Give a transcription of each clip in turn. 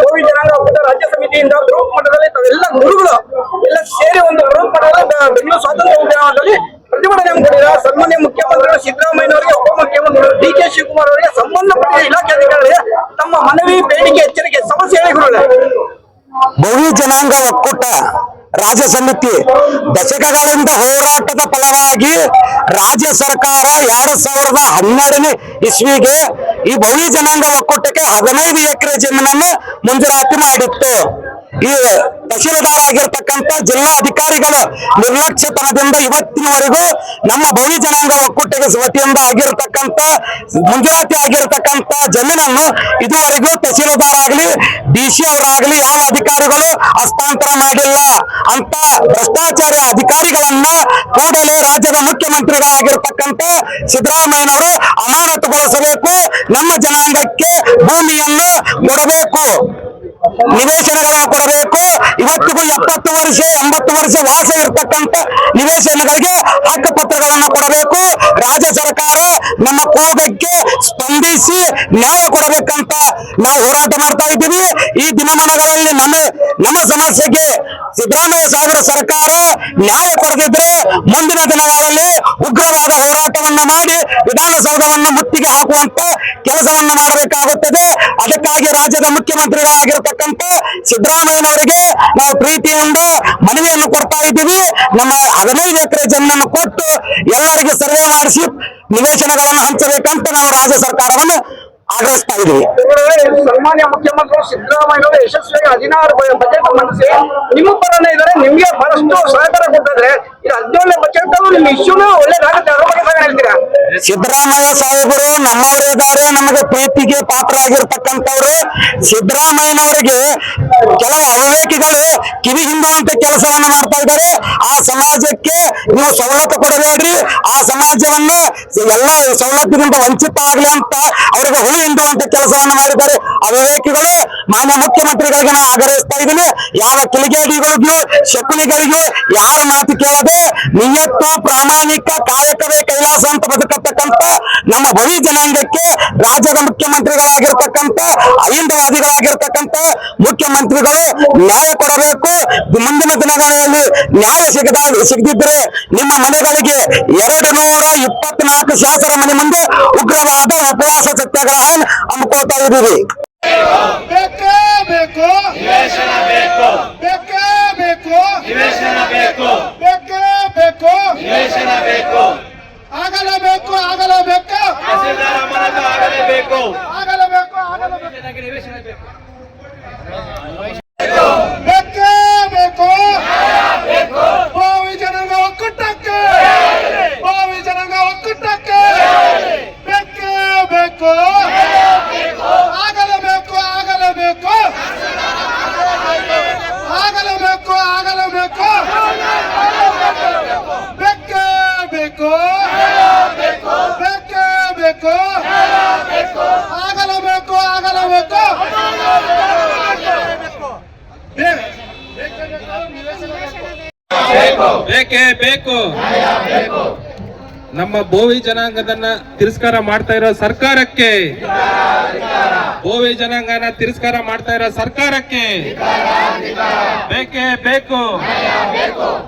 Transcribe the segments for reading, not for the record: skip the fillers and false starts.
ಗೋವಿ ಜನಾಂಗ ಒಕ್ಕೂಟ ರಾಜ್ಯ ಸಮಿತಿಯಿಂದ ಬೃಹತ್ ಮಟ್ಟದಲ್ಲಿ ತಾವೆಲ್ಲ ಗುರುಗಳು ಎಲ್ಲ ಸೇರಿ ಒಂದು ಬೃಹತ್ ಮಟ್ಟದಲ್ಲಿ ಬೆಂಗಳೂರು ಸ್ವಾತಂತ್ರ್ಯ ಉದ್ಯಾನವನದಲ್ಲಿ ಪ್ರತಿಭಟನೆ ಹಮ್ಮಿಕೊಂಡಿದ್ದಾರೆ. ಸನ್ಮಾನ್ಯ ಮುಖ್ಯಮಂತ್ರಿಗಳು ಸಿದ್ದರಾಮಯ್ಯನವರಿಗೆ, ಉಪಮುಖ್ಯಮಂತ್ರಿಗಳು ಡಿ.ಕೆ. ಶಿವಕುಮಾರ್ ಅವರಿಗೆ, ಸಂಬಂಧಪಟ್ಟ ಇಲಾಖೆ ಅಧಿಕಾರಿಗಳಿಗೆ ತಮ್ಮ ಮನವಿ, ಬೇಡಿಕೆ, ಎಚ್ಚರಿಕೆ, ಸಮಸ್ಯೆ ಹೇಳಿಕೊಳ್ಳಿ. ಬಹು ಜನಾಂಗ ಒಕ್ಕೂಟ ರಾಜ್ಯ ಸಮಿತಿ ದಶಕಗಳಿಂದ ಹೋರಾಟದ ಫಲವಾಗಿ ರಾಜ್ಯ ಸರ್ಕಾರ 2012ನೇ ಇಸ್ವಿಗೆ ಈ ಬಹು ಜನಾಂಗ ಒಕ್ಕೂಟಕ್ಕೆ 15 ಎಕರೆ ಜಮೀನನ್ನು ಮಂಜೂರಾತಿ ಮಾಡಿತ್ತು. ಈ ತಹಶೀಲ್ದಾರ್ ಆಗಿರ್ತಕ್ಕಂಥ ಜಿಲ್ಲಾ ಅಧಿಕಾರಿಗಳು ನಿರ್ಲಕ್ಷ್ಯತನದಿಂದ ಇವತ್ತಿನವರೆಗೂ ನಮ್ಮ ಬಹು ಜನಾಂಗ ಒಕ್ಕೂಟಕ್ಕೆ ವತಿಯಿಂದ ಆಗಿರ್ತಕ್ಕಂಥ ಮಂಜೂರಾತಿ ಆಗಿರ್ತಕ್ಕಂಥ ಜಮೀನನ್ನು ಇದುವರೆಗೂ ತಹಶೀಲ್ದಾರ್ ಆಗಲಿ, ಡಿಸಿ ಅವರಾಗಲಿ ಯಾವ ಅಧಿಕಾರಿಗಳು ಹಸ್ತಾಂತರ ಮಾಡಿಲ್ಲ. ಅಂತ ಭ್ರಷ್ಟಾಚಾರ ಅಧಿಕಾರಿಗಳನ್ನ ಕೂಡಲೇ ರಾಜ್ಯದ ಮುಖ್ಯಮಂತ್ರಿಗಳಾಗಿರ್ತಕ್ಕಂಥ ಸಿದ್ದರಾಮಯ್ಯನವರು ಅಮಾನತುಗೊಳಿಸಬೇಕು. ನಮ್ಮ ಜನಾಂಗಕ್ಕೆ ಭೂಮಿಯನ್ನು ಕೊಡಬೇಕು, ನಿವೇಶನಗಳನ್ನು ಕೊಡಬೇಕು. ಇವತ್ತಿಗೂ 70 ವರ್ಷ 80 ವರ್ಷ ವಾಸ ಇರತಕ್ಕಂತ ನಿವೇಶನಗಳಿಗೆ ಹಕ್ಕುಪತ್ರಗಳನ್ನು ಕೊಡಬೇಕು. ರಾಜ್ಯ ಸರ್ಕಾರ ನಮ್ಮ ಕೂಗಕ್ಕೆ ಸ್ಪಂದಿಸಿ ನ್ಯಾಯ ಕೊಡಬೇಕಂತ ನಾವು ಹೋರಾಟ ಮಾಡ್ತಾ ಇದ್ದೀವಿ. ಈ ದಿನಮಾನಗಳಲ್ಲಿ ನಮ್ಮ ಸಮಸ್ಯೆಗೆ ಸಿದ್ದರಾಮಯ್ಯ ಸಾಗರ ಸರ್ಕಾರ ನ್ಯಾಯ ಕೊಡದಿದ್ರೆ ಮುಂದಿನ ದಿನಗಳಲ್ಲಿ ಉಗ್ರವಾದ ಹೋರಾಟವನ್ನ ಮಾಡಿ ವಿಧಾನಸೌಧವನ್ನು ಮುತ್ತಿಗೆ ಹಾಕುವಂತ ಕೆಲಸವನ್ನ ಮಾಡಬೇಕಾಗುತ್ತದೆ. ಅದಕ್ಕಾಗಿ ರಾಜ್ಯದ ಮುಖ್ಯಮಂತ್ರಿಗಳಾಗಿರ್ತಕ್ಕಂಥ ಸಿದ್ದರಾಮಯ್ಯನವರಿಗೆ ನಾವು ಪ್ರೀತಿಯಿಂದ ಮನವಿಯನ್ನು ಕೊಡ್ತಾ ಇದ್ದೀವಿ. ನಮ್ಮ 15 ಎಕರೆ ಜಮೀನನ್ನು ಕೊಟ್ಟು ಎಲ್ಲರಿಗೆ ಸರ್ವೆ ಮಾಡಿಸಿ ನಿವೇಶನಗಳನ್ನು ಹಂಚಬೇಕಂತ ನಾವು ರಾಜ್ಯ ಸರ್ಕಾರವನ್ನು ಆಗ್ರಹಿಸ್ತಾ ಇದ್ದೀವಿ. ಸನ್ಮಾನ್ಯ ಮುಖ್ಯಮಂತ್ರಿ ಸಿದ್ದರಾಮಯ್ಯನವರು ಯಶಸ್ವಿಯಾಗಿ 16 ಬಜೆಟ್ ಮಂಡಿಸಿ ನಿಮ್ಮ ಪರನೇ ಇದ್ದಾರೆ, ನಿಮ್ಗೆ ಬಹಳಷ್ಟು ಸಹಕಾರ ಕೊಟ್ಟಿದ್ರೆ ಇದು 17ನೇ ಬಜೆಟ್ ನಿಮ್ ಇಶ್ಯೂನು ಒಳ್ಳೇದಾಗುತ್ತೆ. ಅದ್ರ ಬಗ್ಗೆ ಹೇಳ್ತೀರಾ? ಸಿದ್ದರಾಮಯ್ಯ ಸಾಹೇಬರು ನಮ್ಮವರೇ ಇದ್ದಾರೆ, ನಮಗೆ ಪ್ರೀತಿಗೆ ಪಾತ್ರ ಆಗಿರ್ತಕ್ಕಂಥವ್ರು. ಸಿದ್ದರಾಮಯ್ಯನವರಿಗೆ ಕೆಲವು ಅವಿವೇಕಿಗಳು ಕಿವಿ ಹಿಂದುವಂತ ಕೆಲಸವನ್ನು ಮಾಡ್ತಾ ಇದ್ದಾರೆ. ಆ ಸಮಾಜಕ್ಕೆ ನೀವು ಸವಲತ್ತು ಕೊಡಬೇಡ್ರಿ, ಆ ಸಮಾಜವನ್ನ ಎಲ್ಲ ಸವಲತ್ತಿನಿಂದ ವಂಚಿತ ಆಗ್ಲಿ ಅಂತ ಅವರಿಗೆ ಹುಳಿ ಹಿಂದುವಂತ ಕೆಲಸವನ್ನು ಮಾಡಿದ್ದಾರೆ ಅವಿವೇಕಿಗಳು. ಮಾನ್ಯ ಮುಖ್ಯಮಂತ್ರಿಗಳಿಗೆ ನಾನು ಆಗ್ರಹಿಸ್ತಾ ಇದ್ದೀನಿ, ಯಾವ ಕಿಲಿಗೇಡಿಗಳಿಗೂ ಶಕುನಿಗಳಿಗೂ ಯಾರ ಮಾತು ಕೇಳದೆ ನಿಯತ್ತು ಪ್ರಾಮಾಣಿಕ ಕಾಯಕವೇ ಕೈಲಾಸ ಅಂತ ಬದುಕತಕ್ಕಂತ ನಮ್ಮ ಬಹು ಜನಾಂಗಕ್ಕೆ ರಾಜ್ಯದ ಮುಖ್ಯಮಂತ್ರಿಗಳಾಗಿರ್ತಕ್ಕಂಥ ಅಹಿಂದವಾದಿಗಳಾಗಿರ್ತಕ್ಕಂಥ ಮುಖ್ಯಮಂತ್ರಿಗಳು ನ್ಯಾಯ ಕೊಡಬೇಕು. ಮುಂದಿನ ದಿನಗಳಲ್ಲಿ ನ್ಯಾಯ ಸಿಗದಿದ್ರೆ ನಿಮ್ಮ ಮನೆಗಳಿಗೆ 224 ಶಾಸನ ಮನೆ ಮುಂದೆ ಉಗ್ರವಾದ ಉಪವಾಸ ಸತ್ಯಾಗ್ರಹ ಹಮ್ಮಿಕೊಳ್ತಾ ಇದ್ದೀವಿ. ಬೇಕೇ ಬೇಕು ನಿವೇಶನ ಬೇಕು, ಬೇಕೇ ಬೇಕು ನಿವೇಶನ ಬೇಕು, ಬೇಕೇ ಬೇಕು ನಿವೇಶನ ಬೇಕು, ಆಗಲೇಬೇಕು ಆಗಲೇಬೇಕು, ಆಗಲೇಬೇಕು ಆಗಲೇಬೇಕು ಆಗಲೇಬೇಕು, ನಿವೇಶನ ಬೇಕು, ಬೇಕೇ ಬೇಕು ಬಹು ಜನಾಂಗ ಒಕ್ಕೂಟಕ್ಕೆ, ಬಹು ಜನಾಂಗ ಒಕ್ಕೂಟಕ್ಕೆ ಬೇಕೇ ಬೇಕು, ಆಗಲೇಬೇಕು ಆಗಲೇಬೇಕು, ಆಗಲೇಬೇಕು ಆಗಲೇಬೇಕು, ಬೇಕೇ ಬೇಕು, ಬೇಕೇ ಬೇಕು, ಆಗಲೇಬೇಕು ಆಗಲೇಬೇಕು, ಬೇಕೇ ಬೇಕು. ನಮ್ಮ ಬೋವಿ ಜನಾಂಗದನ್ನ ತಿರಸ್ಕಾರ ಮಾಡ್ತಾ ಇರೋ ಸರ್ಕಾರಕ್ಕೆ, ಬೋವಿ ಜನಾಂಗನ ತಿರಸ್ಕಾರ ಮಾಡ್ತಾ ಇರೋ ಸರ್ಕಾರಕ್ಕೆ ಬೇಕೇ ಬೇಕು,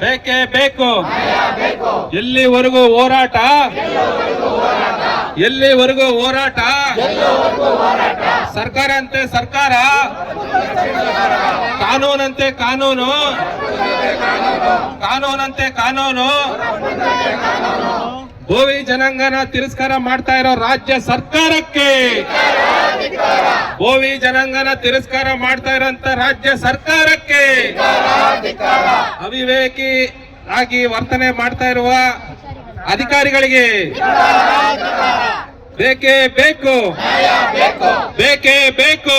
ಬೇಕೇ ಬೇಕು. ಎಲ್ಲಿವರೆಗೂ ಹೋರಾಟ, ಎಲ್ಲಿವರೆಗೂ ಹೋರಾಟ, ಸರ್ಕಾರ ಅಂತೆ ಸರ್ಕಾರ, ಕಾನೂನಂತೆ ಕಾನೂನು, ಕಾನೂನಂತೆ ಕಾನೂನು. ಬೋವಿ ಜನಾಂಗನ ತಿರಸ್ಕಾರ ಮಾಡ್ತಾ ಇರೋ ರಾಜ್ಯ ಸರ್ಕಾರಕ್ಕೆ, ಬೋವಿ ಜನಾಂಗನ ತಿರಸ್ಕಾರ ಮಾಡ್ತಾ ಇರೋಂತ ರಾಜ್ಯ ಸರ್ಕಾರಕ್ಕೆ, ಅವಿವೇಕಿ ಆಗಿ ವರ್ತನೆ ಮಾಡ್ತಾ ಇರುವ ಅಧಿಕಾರಿಗಳಿಗೆ ಬೇಕೇ ಬೇಕು, ಬೇಕೇ ಬೇಕು.